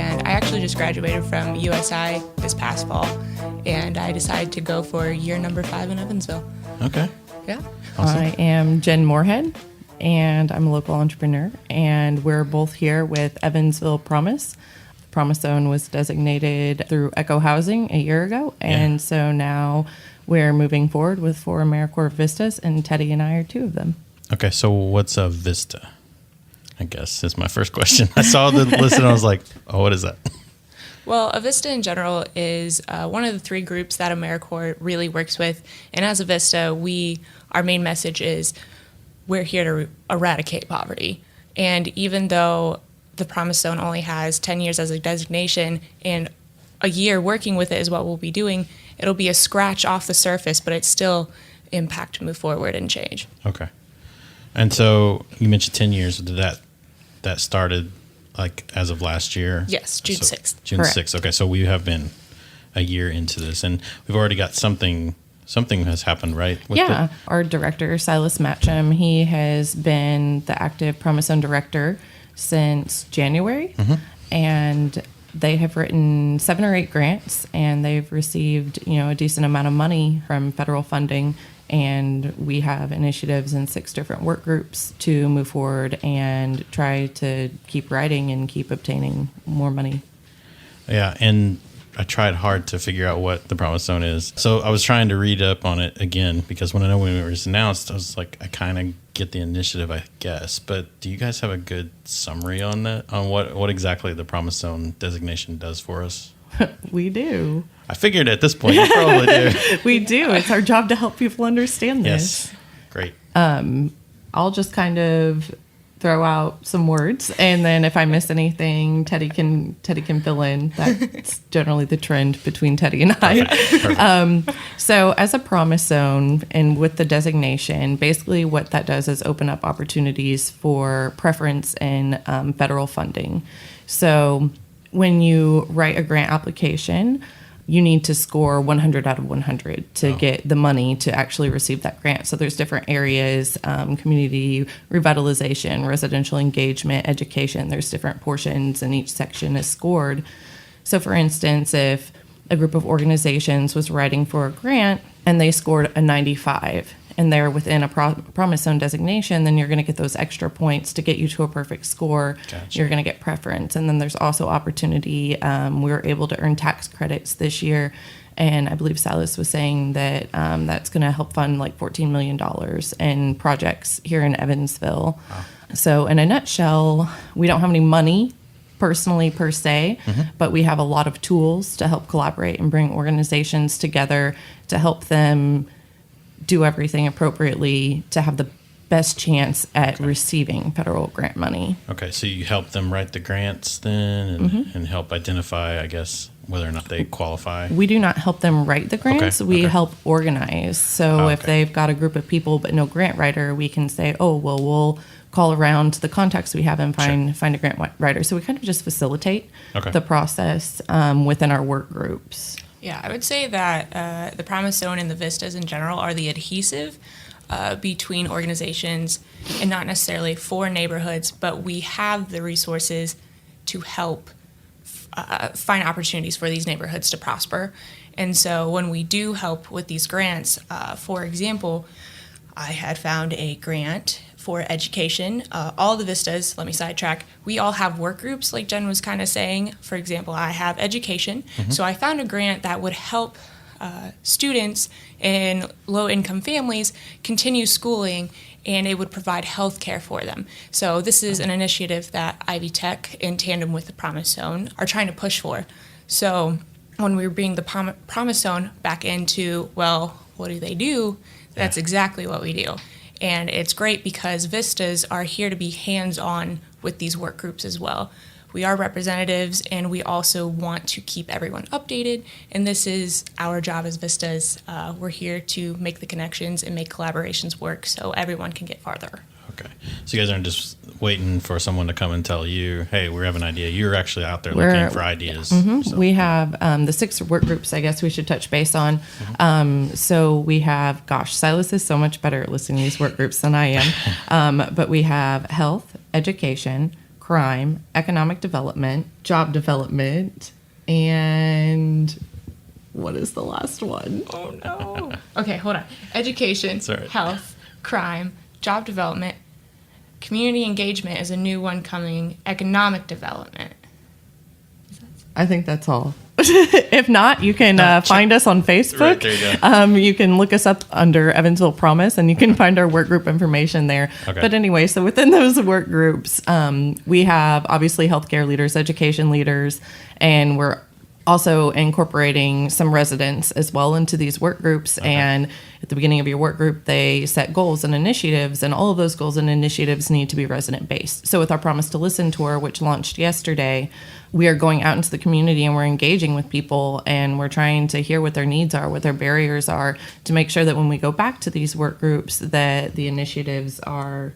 and I actually just graduated from USI this past fall, and I decided to go for year number 5 in Evansville. Okay. Yeah. Awesome. I am Jenn Moorhead, and I'm a local entrepreneur, and we're both here with Evansville Promise. Promise Zone was designated through Echo Housing a year ago, and so now we're moving forward with 4 AmeriCorps Vistas, and Teddi and I are 2 of them. Okay, so what's a Vista? I guess is my first question. I saw the list and I was like, oh, what is that? Well, a Vista in general is one of the 3 groups that AmeriCorps really works with. And as a Vista, our main message is we're here to eradicate poverty. And even though the Promise Zone only has 10 years as a designation and a year working with it is what we'll be doing, it'll be a scratch off the surface, but it's still impact to move forward and change. Okay. And so you mentioned 10 years. Did that started like as of last year? Yes, June 6th. June 6th. Okay, so we have been a year into this, and we've already got something has happened, right? Our director, Silas Matcham, he has been the active Promise Zone director since January, and they have written 7 or 8 grants, and they've received, a decent amount of money from federal funding. And we have initiatives in 6 different work groups to move forward and try to keep writing and keep obtaining more money. Yeah, and I tried hard to figure out what the Promise Zone is. So I was trying to read up on it again, because when it was announced, I was like, I kind of get the initiative, I guess. But do you guys have a good summary on that, on what exactly the Promise Zone designation does for us? We do. I figured at this point you probably do. We do. It's our job to help people understand this. Yes. Great. I'll just kind of throw out some words, and then if I miss anything, Teddi can fill in. That's generally the trend between Teddi and I. Perfect. So as a Promise Zone and with the designation, basically what that does is open up opportunities for preference in federal funding. So when you write a grant application, you need to score 100 out of 100 to get the money to actually receive that grant. So there's different areas, community revitalization, residential engagement, education. There's different portions, and each section is scored. So for instance, if a group of organizations was writing for a grant and they scored a 95, and they're within a Promise Zone designation, then you're going to get those extra points to get you to a perfect score. Gotcha. You're going to get preference. And then there's also opportunity. We were able to earn tax credits this year. And I believe Silas was saying that that's going to help fund like $14 million in projects here in Evansville. Wow. So in a nutshell, we don't have any money personally per se, but we have a lot of tools to help collaborate and bring organizations together to help them do everything appropriately to have the best chance at receiving federal grant money. Okay, so you help them write the grants then and help identify, I guess, whether or not they qualify? We do not help them write the grants. We help organize. So if they've got a group of people but no grant writer, we can say, we'll call around to the contacts we have and find a grant writer. So we kind of just facilitate the process within our work groups. Yeah, I would say that the Promise Zone and the Vistas in general are the adhesive between organizations, and not necessarily for neighborhoods, but we have the resources to help find opportunities for these neighborhoods to prosper. And so when we do help with these grants, for example, I had found a grant for education. All the Vistas, let me sidetrack, we all have work groups, like Jenn was kind of saying. For example, I have education. So I found a grant that would help students in low-income families continue schooling, and it would provide health care for them. So this is an initiative that Ivy Tech, in tandem with the Promise Zone, are trying to push for. So when we bring the Promise Zone back into, well, what do they do? That's exactly what we do. And it's great because Vistas are here to be hands-on with these work groups as well. We are representatives, and we also want to keep everyone updated. And this is our job as Vistas. We're here to make the connections and make collaborations work so everyone can get farther. Okay. So you guys aren't just waiting for someone to come and tell you, hey, we have an idea. You're actually out there looking for ideas. So. We have the 6 work groups, I guess we should touch base on. So we have, Silas is so much better at listening to these work groups than I am. But we have health, education, crime, economic development, job development, and what is the last one? Oh, no. Okay, hold on. Education, Sorry. health, crime, job development, community engagement is a new one coming, economic development. I think that's all. If not, you can find us on Facebook. Right, there you go. You can look us up under Evansville Promise, and you can find our work group information there. Okay. But anyway, so within those work groups, we have obviously healthcare leaders, education leaders, and we're also incorporating some residents as well into these work groups. Okay. And at the beginning of your work group, they set goals and initiatives, and all of those goals and initiatives need to be resident based. So with our Promise to Listen tour, which launched yesterday, we are going out into the community and we're engaging with people, and we're trying to hear what their needs are, what their barriers are, to make sure that when we go back to these work groups that the initiatives are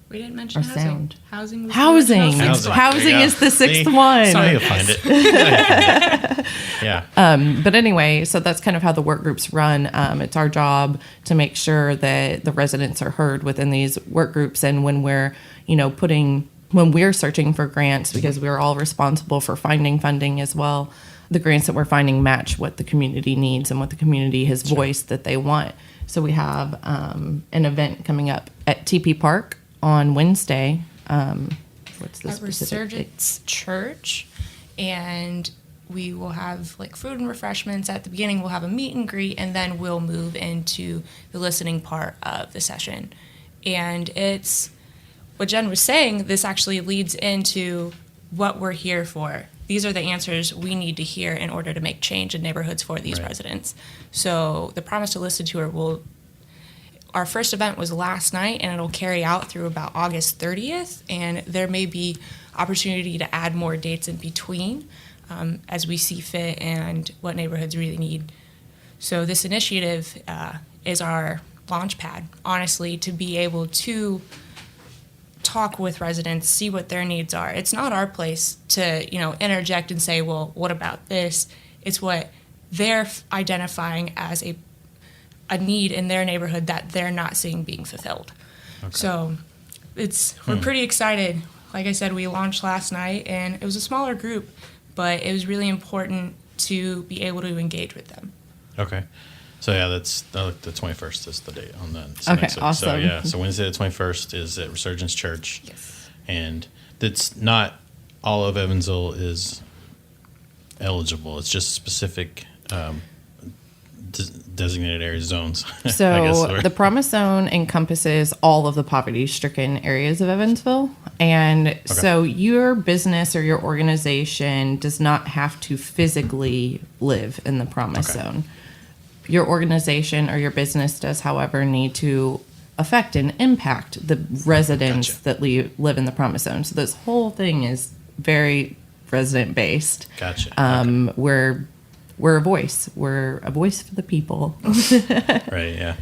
We didn't mention Or housing. sound. Housing. Was housing. the original Housing. sixth Housing There you is go. the sixth See? one. Now you'll find it. Yeah. But anyway, so that's kind of how the work groups run. It's our job to make sure that the residents are heard within these work groups. And when we're, when we're searching for grants, because we're all responsible for finding funding as well, the grants that we're finding match what the community needs and what the community has voiced that they want. So we have an event coming up at TP Park on Wednesday. What's the At specific date? Resurgence Church, and we will have like food and refreshments at the beginning. We'll have a meet and greet, and then we'll move into the listening part of the session. And it's what Jenn was saying. This actually leads into what we're here for. These are the answers we need to hear in order to make change in neighborhoods for these Right. residents. So the Promise to Listen tour our first event was last night, and it'll carry out through about August 30th, and there may be opportunity to add more dates in between as we see fit and what neighborhoods really need. So this initiative is our launch pad, honestly, to be able to talk with residents, see what their needs are. It's not our place to, interject and say, well, what about this? It's what they're identifying as a need in their neighborhood that they're not seeing being fulfilled. Okay. So we're pretty excited. Like I said, we launched last night, and it was a smaller group, but it was really important to be able to engage with them. Okay. So yeah, that's the 21st is the date on that. So Okay, next week. So awesome. yeah, so Wednesday the 21st is at Resurgence Church. Yes. And that's not all of Evansville is eligible. It's just specific designated area zones. I guess, So or- the Promise Zone encompasses all of the poverty-stricken areas of Evansville. And so your business or your organization does not have to physically live in the Promise Okay. Zone. Your organization or your business does, however, need to affect and impact the residents Gotcha. that live in the Promise Zone. So this whole thing is very resident-based. Gotcha. We're a voice. We're a voice for the people. Right. Yeah.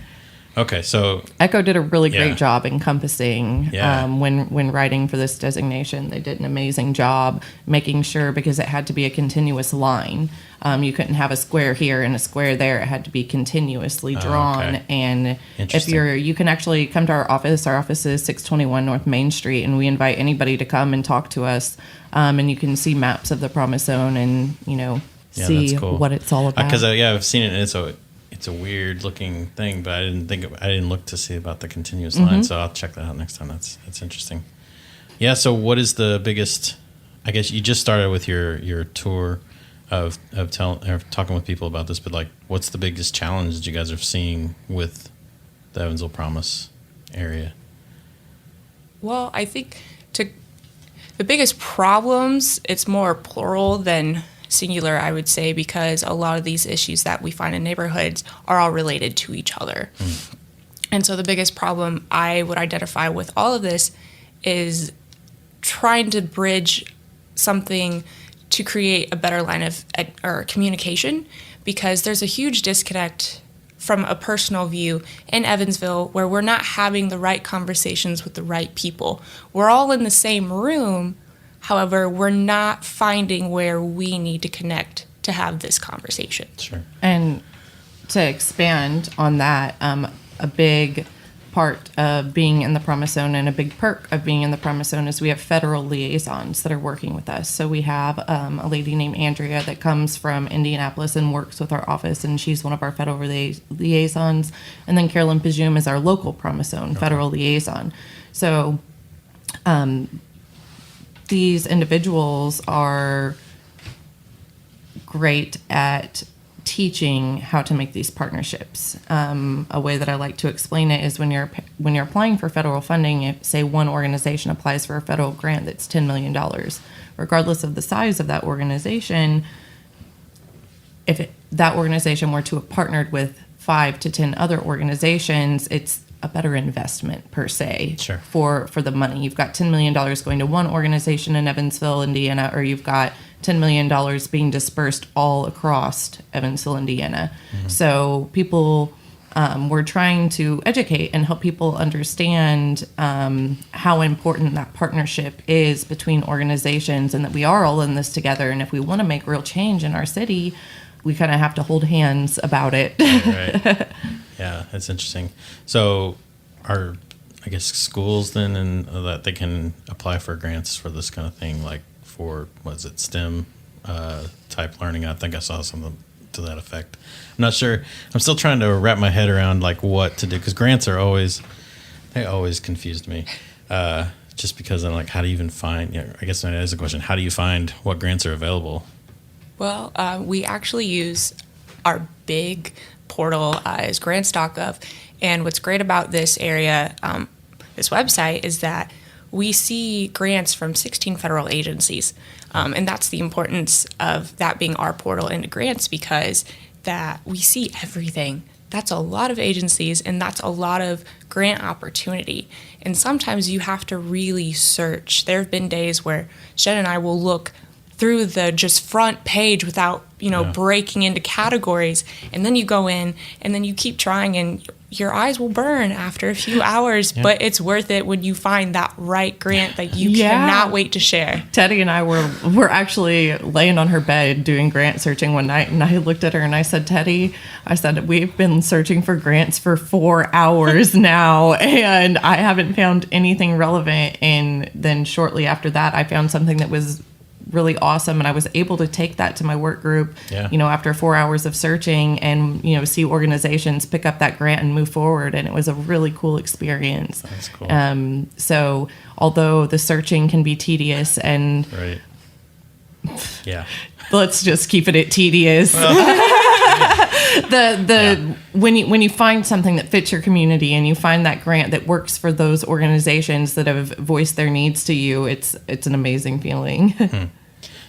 Okay. So Echo did a really great Yeah. job encompassing Yeah. when writing for this designation. They did an amazing job making sure, because it had to be a continuous line. You couldn't have a square here and a square there. It had to be continuously drawn. okay. And if Interesting. you can actually come to our office. Our office is 621 North Main Street, and we invite anybody to come and talk to us. And you can see maps of the Promise Zone and Yeah, see that's cool. what it's all about. because I've seen it, and it's a weird looking thing, but I didn't look to see about the continuous line, so I'll check that out next time. That's interesting. Yeah. So what is the biggest? I guess you just started with your tour of talking with people about this, but like, what's the biggest challenge that you guys are seeing with the Evansville Promise area? Well, I think the biggest problems, it's more plural than singular, I would say, because a lot of these issues that we find in neighborhoods are all related to each other. And so the biggest problem I would identify with all of this is trying to bridge something to create a better line of or communication, because there's a huge disconnect from a personal view in Evansville where we're not having the right conversations with the right people. We're all in the same room, however, we're not finding where we need to connect to have this conversation. Sure. And to expand on that, a big part of being in the Promise Zone, and a big perk of being in the Promise Zone is we have federal liaisons that are working with us. So we have a lady named Andrea that comes from Indianapolis and works with our office, and she's one of our federal liaisons. And then Carolyn Pajum is our local Promise Zone federal liaison. So these individuals are great at teaching how to make these partnerships. A way that I like to explain it is when you're applying for federal funding, if say one organization applies for a federal grant that's $10 million, regardless of the size of that organization, that organization were to have partnered with 5 to 10 other organizations, it's a better investment per se for the money. You've got $10 million going to one organization in Evansville, Indiana, or you've got $10 million being dispersed all across Evansville, Indiana. Mm-hmm. So people, we're trying to educate and help people understand how important that partnership is between organizations, and that we are all in this together. And if we want to make real change in our city, we kind of have to hold hands about it. Right. Yeah, that's interesting. So are, I guess, schools then, and that they can apply for grants for this kind of thing, like for, STEM type learning? I think I saw something to that effect. I'm not sure. I'm still trying to wrap my head around like what to do, because grants are they always confused me. Just because I'm like, how do you even find, I guess that is a question. How do you find what grants are available? Well, we actually use our big portal is grants.gov. And what's great about this area, this website, is that we see grants from 16 federal agencies. And that's the importance of that being our portal into grants, because that we see everything. That's a lot of agencies, and that's a lot of grant opportunity. And sometimes you have to really search. There have been days where Jenn and I will look through the just front page without, breaking into categories. And then you go in and then you keep trying, and your eyes will burn after a few hours, but it's worth it when you find that right grant that you cannot wait to share. Teddi and I were actually laying on her bed doing grant searching one night, and I looked at her and I said, Teddi, we've been searching for grants for 4 hours now, and I haven't found anything relevant. And then shortly after that, I found something that was really awesome, and I was able to take that to my work group, after 4 hours of searching, and see organizations pick up that grant and move forward, and it was a really cool experience. That's cool. So although the searching can be tedious, and let's just keep it at tedious. When you find something that fits your community, and you find that grant that works for those organizations that have voiced their needs to you, it's an amazing feeling.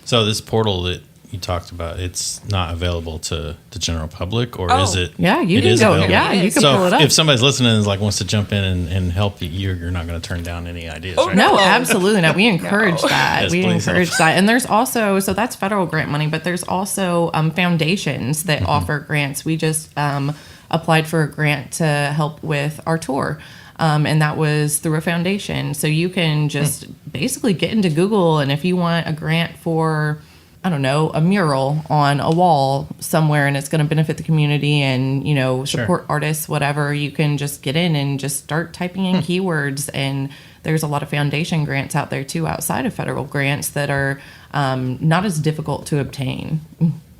So this portal that you talked about, it's not available to the general public, or is it? Yeah, you can go. Available? Yeah, you can so pull it up. If somebody's listening and wants to jump in and help you, you're not going to turn down any ideas, right? No, absolutely not. We encourage that. Yes, we please encourage help. that. And there's also, so that's federal grant money, but there's also foundations that offer grants. We just applied for a grant to help with our tour. And that was through a foundation. So you can just basically get into Google, and if you want a grant for, I don't know, a mural on a wall somewhere, and it's going to benefit the community and, support artists, whatever, you can just get in and just start typing in keywords. And there's a lot of foundation grants out there too, outside of federal grants, that are not as difficult to obtain.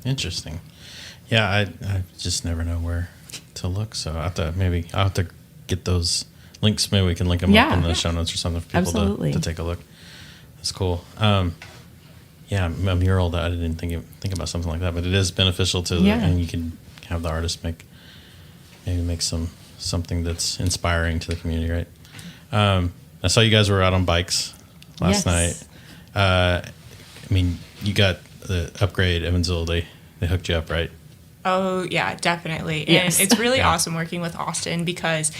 Interesting. Yeah, I just never know where to look. So I'll have to get those links. Maybe we can link them up in the show notes or something for people to take a look. That's cool. A mural, that I didn't think about something like that, but it is beneficial to and you can have the artist make something that's inspiring to the community, right? I saw you guys were out on bikes last night. You got the Upgrade Evansville, they hooked you up, right? Oh yeah, definitely. Yes. And it's really awesome working with Austin, because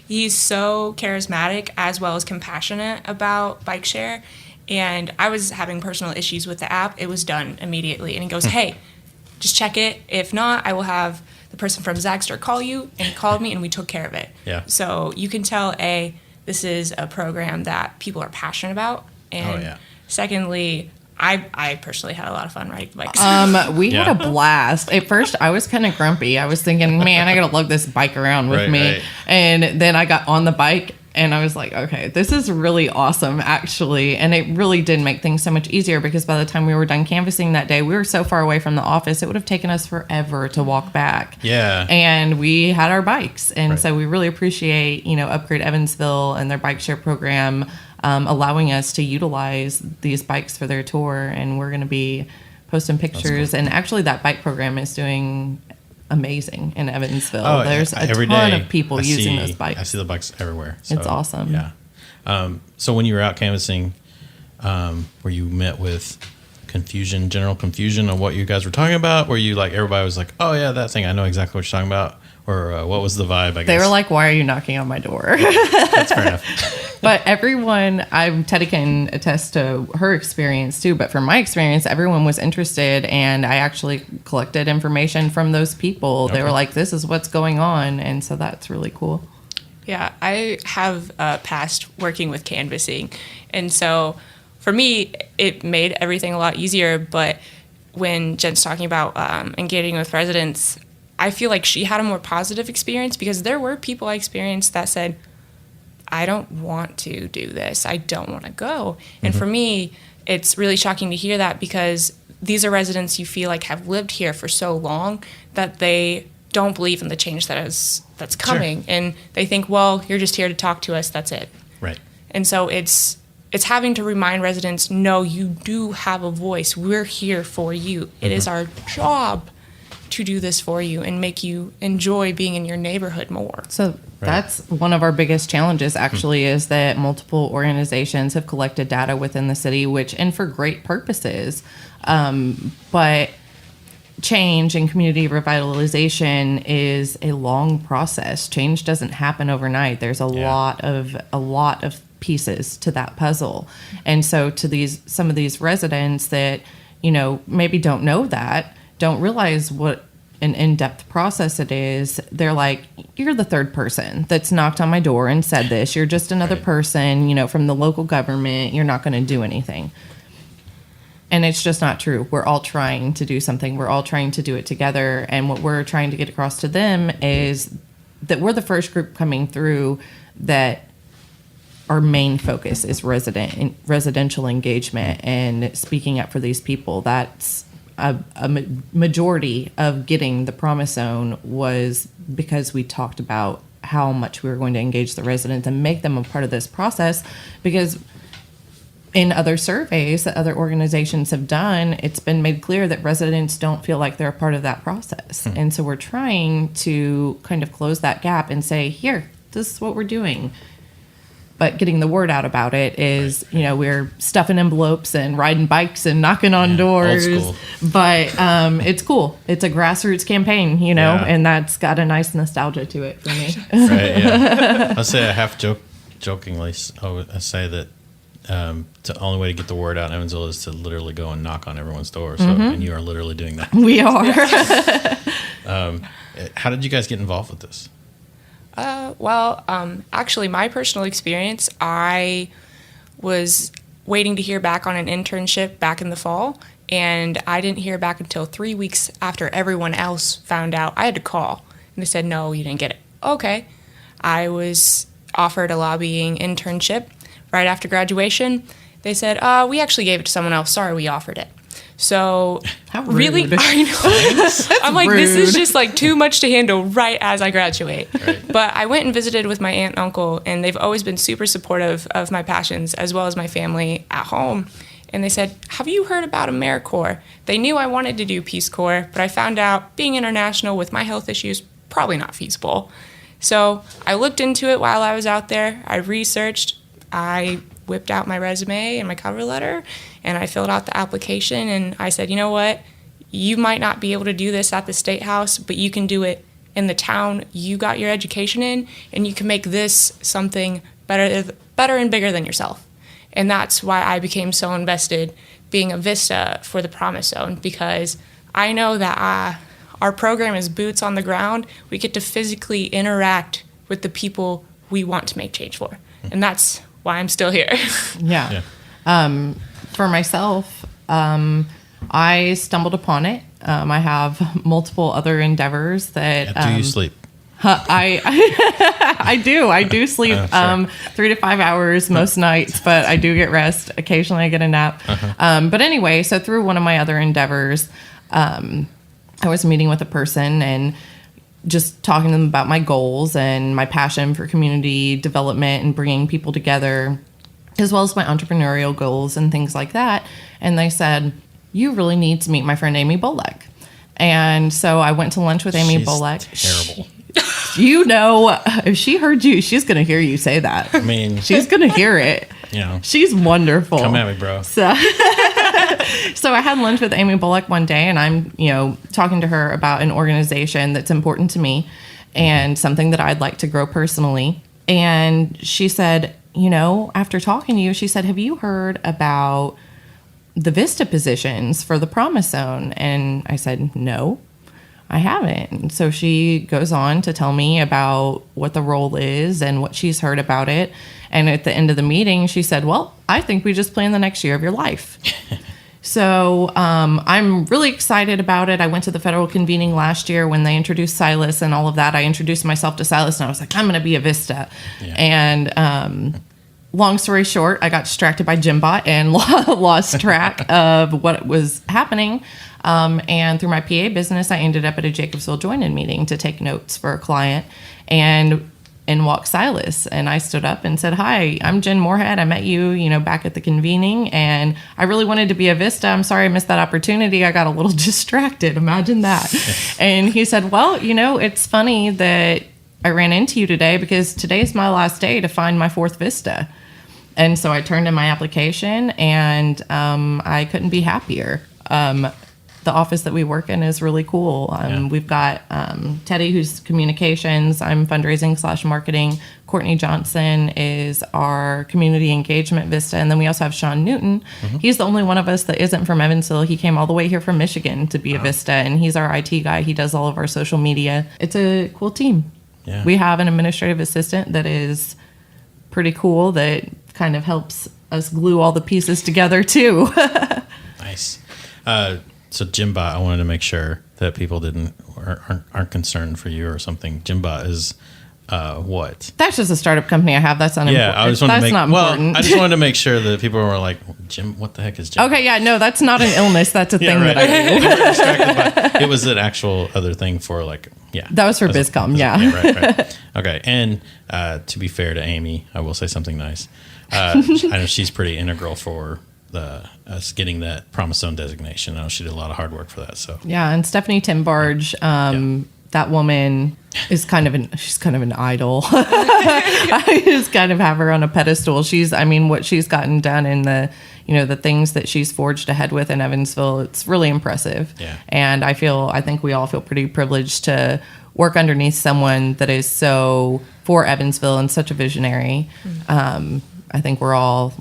he's so charismatic as well as compassionate about bike share. And I was having personal issues with the app. It was done immediately. And he goes, hey, just check it. If not, I will have the person from Zagster call you. And he called me, and we took care of it. Yeah. So you can tell, this is a program that people are passionate about. And secondly, I personally had a lot of fun riding bikes. We had Yeah. a blast. At first, I was kind of grumpy. I was thinking, man, I got to lug this bike around with Right, me. right. And then I got on the bike and I was like, okay, this is really awesome, actually. And it really did make things so much easier because by the time we were done canvassing that day, we were so far away from the office, it would have taken us forever to walk back. Yeah. And we had our bikes. And Right. so we really appreciate, Upgrade Evansville and their bike share program allowing us to utilize these bikes for their tour. And we're going to be posting pictures. And actually, that bike program is doing amazing in Evansville. There's a every ton day of people I using see- those bikes. I see the bikes everywhere. So, It's awesome. Yeah. So when you were out canvassing, were you met with general confusion on what you guys were talking about? Were you like, everybody was like, oh yeah, that thing, I know exactly what you're talking about? Or what was the vibe, I guess? They were like, why are you knocking on my door? That's fair enough. But everyone, Teddi can attest to her experience too, but from my experience, everyone was interested, and I actually collected information from those people. They Okay. were like, this is what's going on, and so that's really cool. Yeah, I have past working with canvassing. And so for me, it made everything a lot easier. But when Jen's talking about engaging with residents, I feel like she had a more positive experience because there were people I experienced that said, I don't want to do this. I don't want to go. And for me, it's really shocking to hear that because these are residents you feel like have lived here for so long that they don't believe in the change that's coming. And they think, well, you're just here to talk to us. That's it. Right. And so it's having to remind residents, no, you do have a voice. We're here for you. It is our job to do this for you and make you enjoy being in your neighborhood more. So that's one of our biggest challenges, actually, is that multiple organizations have collected data within the city, and for great purposes. But change and community revitalization is a long process. Change doesn't happen overnight. There's a lot of pieces to that puzzle. And so to some of these residents that, maybe don't know that, don't realize what an in-depth process it is, they're like, you're the third person that's knocked on my door and said this. You're just another person, from the local government. You're not going to do anything. And it's just not true. We're all trying to do something. We're all trying to do it together. And what we're trying to get across to them is that we're the first group coming through that our main focus is residential engagement and speaking up for these people. That's a majority of getting the Promise Zone was because we talked about how much we were going to engage the residents and make them a part of this process. Because in other surveys that other organizations have done, it's been made clear that residents don't feel like they're a part of that process. And so we're trying to kind of close that gap and say, here, this is what we're doing. But getting the word out about it is, we're stuffing envelopes and riding bikes and knocking on doors. old school. But it's cool. It's a grassroots campaign, and that's got a nice nostalgia to it for me. Right, yeah. I'll say I jokingly, I say that the only way to get the word out in Evansville is to literally go and knock on everyone's door. So, and you are literally doing that. We are. How did you guys get involved with this? Actually, my personal experience, I was waiting to hear back on an internship back in the fall, and I didn't hear back until 3 weeks after everyone else found out. I had to call, and they said, no, you didn't get it. Okay. I was offered a lobbying internship right after graduation. They said, we actually gave it to someone else. Sorry, we offered it. So How rude. really, I know. I'm like, this is rude. just like too much to handle right as I graduate. Right. But I went and visited with my aunt and uncle, and they've always been super supportive of my passions as well as my family at home. And they said, have you heard about AmeriCorps? They knew I wanted to do Peace Corps, but I found out being international with my health issues, probably not feasible. So I looked into it while I was out there. I researched. I whipped out my resume and my cover letter, and I filled out the application, and I said, you know what? You might not be able to do this at the State House, but you can do it in the town you got your education in, and you can make this something better and bigger than yourself. And that's why I became so invested being a Vista for the Promise Zone, because I know that our program is boots on the ground. We get to physically interact with the people we want to make change for. And that's why I'm still here. Yeah. For myself, I stumbled upon it. I have multiple other endeavors that. Do you sleep? I do sleep Sure. 3 to 5 hours most nights, but I do get rest. Occasionally I get a nap. But anyway, so through one of my other endeavors, I was meeting with a person and just talking to them about my goals and my passion for community development and bringing people together, as well as my entrepreneurial goals and things like that. And they said, you really need to meet my friend Amy Bolek. And so I went to lunch with Amy Bolek. Terrible. You know, if she heard you, she's going to hear you say that. I mean, She's going to hear it. you know, She's wonderful. come at me, bro. So I had lunch with Amy Bullock one day, and I'm, talking to her about an organization that's important to me and something that I'd like to grow personally. And she said, after talking to you, she said, have you heard about the Vista positions for the Promise Zone? And I said, no, I haven't. And so she goes on to tell me about what the role is and what she's heard about it. And at the end of the meeting, she said, well, I think we just plan the next year of your life. So I'm really excited about it. I went to the federal convening last year when they introduced Silas and all of that. I introduced myself to Silas and I was like, I'm going to be a Vista. Yeah. And long story short, I got distracted by Jimbo and lost track of what was happening. And through my PA business, I ended up at a Jacobsville join-in meeting to take notes for a client. And in walked Silas. And I stood up and said, hi, I'm Jenn Moorhead. I met you, back at the convening. And I really wanted to be a Vista. I'm sorry I missed that opportunity. I got a little distracted. Imagine that. And he said, well, it's funny that I ran into you today because today's my last day to find my fourth Vista. And so I turned in my application and I couldn't be happier. The office that we work in is really cool. We've got Teddi, who's communications. I'm fundraising / marketing. Courtney Johnson is our community engagement Vista. And then we also have Sean Newton. Mm-hmm. He's the only one of us that isn't from Evansville. He came all the way here from Michigan to be a Vista. And he's our IT guy. He does all of our social media. It's a cool team. Yeah. We have an administrative assistant that is pretty cool that kind of helps us glue all the pieces together too. Nice. So Jimbo, I wanted to make sure that people aren't concerned for you or something. Jimbo is what? That's just a startup company I have. That's not important. Yeah, I just wanted to not important. I just wanted to make sure that people were like, Jim, what the heck is Jimbo? Okay, yeah, no, that's not an illness. That's a thing right. that I do. We were distracted by, it was an actual other thing for That was for BizCom, yeah. Right. Okay, and to be fair to Amy, I will say something nice. I know she's pretty integral for us getting that Promise Zone designation. I know she did a lot of hard work for that. So yeah, and Stephanie Timbarge, that woman is she's kind of an idol. I just kind of have her on a pedestal. What she's gotten done in the things that she's forged ahead with in Evansville, it's really impressive. Yeah. And I think we all feel pretty privileged to work underneath someone that is so for Evansville and such a visionary. Mm-hmm. I think we're all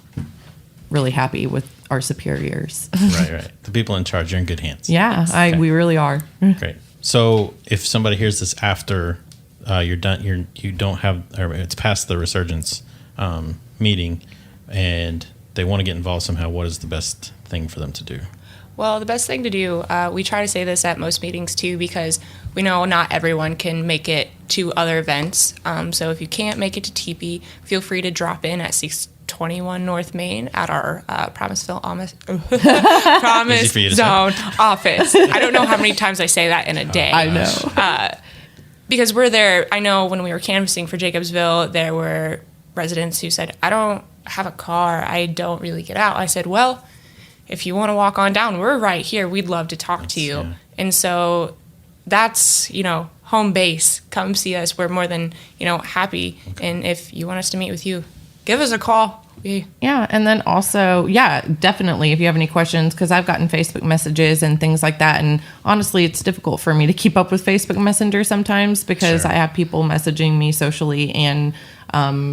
really happy with our superiors. Right. The people in charge, you're in good hands. Yeah, Okay. we really are. Great. So if somebody hears this after you're done, you don't have, or it's past the resurgence meeting, and they want to get involved somehow, what is the best thing for them to do? Well, the best thing to do, we try to say this at most meetings too, because we know not everyone can make it to other events. So if you can't make it to TP, feel free to drop in at 621 North Main at our Promise Promise Zone office. I don't know how many times I say that in a day. I know. Because we're there. I know when we were canvassing for Jacobsville, there were residents who said, I don't have a car. I don't really get out. I said, well, if you want to walk on down, we're right here. We'd love to talk to you. Yeah. And so that's, home base. Come see us. We're more than, happy. Okay. And if you want us to meet with you, give us a call. Yeah. And then also, definitely if you have any questions, because I've gotten Facebook messages and things like that. And honestly, it's difficult for me to keep up with Facebook Messenger sometimes because I have people messaging me socially and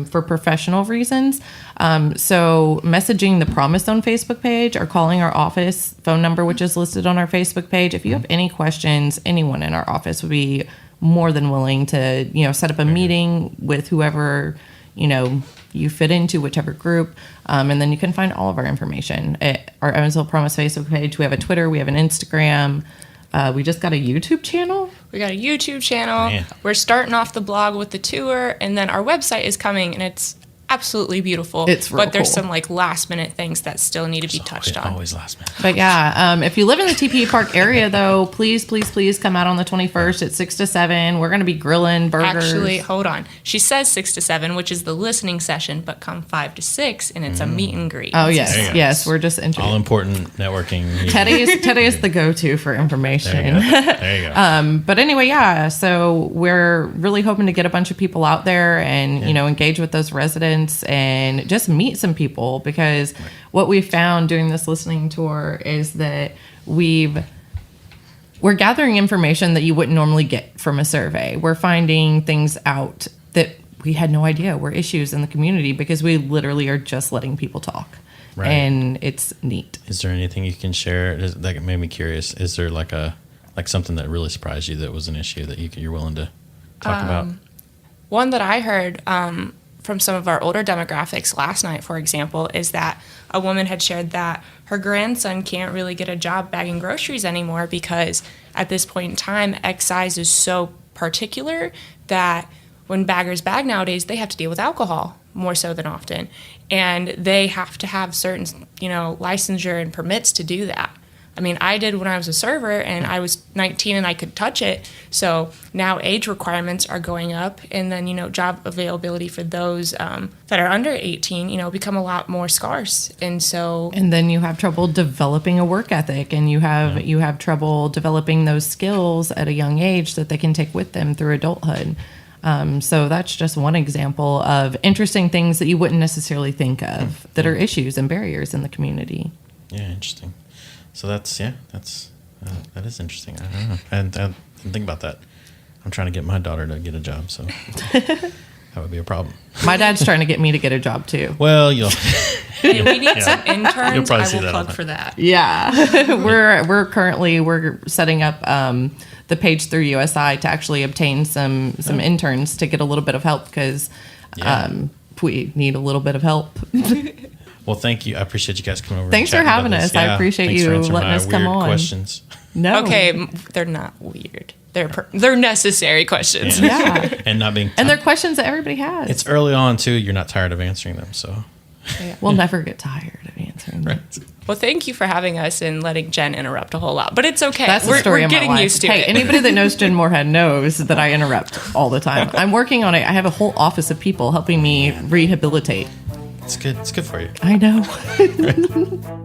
for professional reasons. So messaging the Promise Zone Facebook page or calling our office phone number, which is listed on our Facebook page. If you have any questions, anyone in our office would be more than willing to, set up a meeting with whoever, you fit into, whichever group. And then you can find all of our information at our Evansville Promise Facebook page. We have a Twitter, we have an Instagram. We just got a YouTube channel. We got a YouTube channel. Man. We're starting off the blog with the tour, and then our website is coming, and it's absolutely beautiful. It's real but there's cool. some like last minute things that still need to be touched on. Always last minute. But yeah, if you live in the TPE Park area, though, please come out on the 21st at 6 to 7. We're going to be grilling burgers. Actually, hold on. She says 6 to 7, which is the listening session, but come 5 to 6, and it's a meet and greet. Oh, There you yes. go. Yes, we're just All introducing. important networking. Teddi is the go-to for information. There you go. There you go. But anyway, yeah, so we're really hoping to get a bunch of people out there and, engage with those residents and just meet some people, because what we found doing this listening tour is that we're gathering information that you wouldn't normally get from a survey. We're finding things out that we had no idea were issues in the community because we literally are just letting people talk. Right. And it's neat. Is there anything you can share that made me curious? Is there like something that really surprised you that was an issue that you're willing to talk about? One that I heard from some of our older demographics last night, for example, is that a woman had shared that her grandson can't really get a job bagging groceries anymore because at this point in time, excise is so particular that when baggers bag nowadays, they have to deal with alcohol more so than often. And they have to have certain, licensure and permits to do that. I mean, I did when I was a server, and I was 19 and I could touch it. So now age requirements are going up, and then, job availability for those that are under 18, become a lot more scarce. And so... And then you have trouble developing a work ethic, and you have trouble developing those skills at a young age that they can take with them through adulthood. So that's just one example of interesting things that you wouldn't necessarily think of that are issues and barriers in the community. Yeah, interesting. So that is interesting. I don't know. And didn't think about that. I'm trying to get my daughter to get a job, so that would be a problem. My dad's trying to get me to get a job too. Well, Hey, we need some You'll interns. probably I see will that all plug the for that. Yeah, we're setting up the page through USI to actually obtain some interns to get a little bit of help because we need a little bit of help. Well, thank you. I appreciate you guys coming over. Thanks and for chatting having about us. this. I appreciate thanks you for answering letting my us come weird on. questions. No, Okay, they're not weird. They're necessary questions. yeah, And not being and they're questions that everybody has. it's early on too. You're not tired of answering them, so We'll never get tired of answering them. Well, thank you for having us and letting Jen interrupt a whole lot. But it's okay. That's the we're story of my getting life. used to Hey, it. anybody that knows Jenn Moorhead knows that I interrupt all the time. I'm working on it. I have a whole office of people helping me rehabilitate. it's good. It's good for you. I know.